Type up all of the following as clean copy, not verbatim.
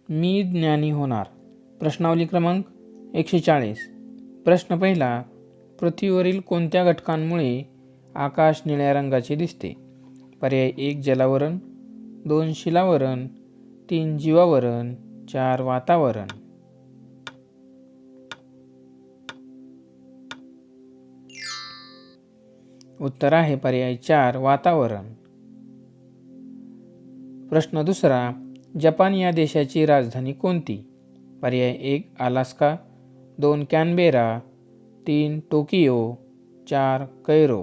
मी ज्ञानी होणार. प्रश्नावली क्रमांक 140. प्रश्न पहिला. पृथ्वीवरील कोणत्या घटकांमुळे आकाश निळ्या रंगाचे दिसते? पर्याय 1 जलावरण, 2 शिलावरण, 3 जीवावरण, 4 वातावरण. उत्तर आहे पर्याय 4 वातावरण. प्रश्न दुसरा. जपान या देशाची राजधानी कोणती? पर्याय 1 अलास्का, 2 कॅनबेरा, 3 टोकियो, 4 कैरो.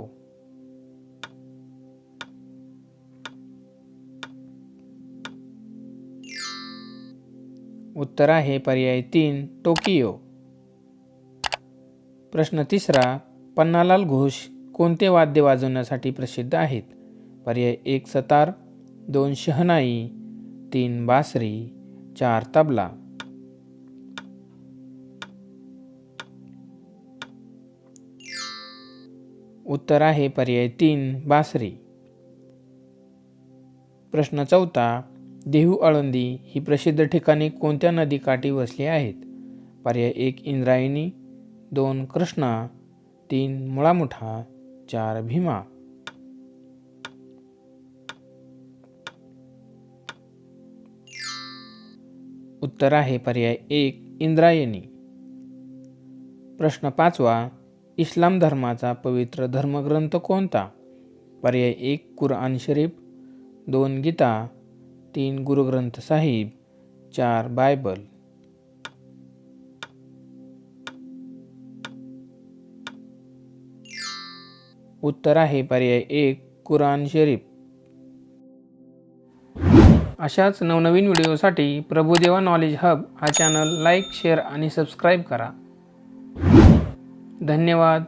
उत्तर आहे पर्याय 3 टोकियो. प्रश्न तिसरा. पन्नालाल घोष कोणते वाद्य वाजवण्यासाठी प्रसिद्ध आहेत? पर्याय 1 सतार, 2 शहनाई, 3 बासरी, 4 तबला. उत्तर आहे पर्याय 3 बासरी. प्रश्न चौथा. देहू आळंदी ही प्रसिद्ध ठिकाणे कोणत्या नदीकाठी वसली आहेत? पर्याय 1 इंद्रायणी, 2 कृष्णा, 3 मुळामुठा, 4 भीमा. उत्तर आहे पर्याय 1 इंद्रायणी. प्रश्न पाचवा. इस्लाम धर्माचा पवित्र धर्मग्रंथ कोणता? पर्याय 1 कुराण शरीफ, 2 गीता, 3 गुरुग्रंथ साहिब, 4 बायबल. उत्तर आहे पर्याय 1 कुराण शरीफ. अशाच नवनवीन व्हिडिओसाठी प्रभुदेवा नॉलेज हब हा चॅनल लाईक, शेअर आणि सबस्क्राईब करा. धन्यवाद.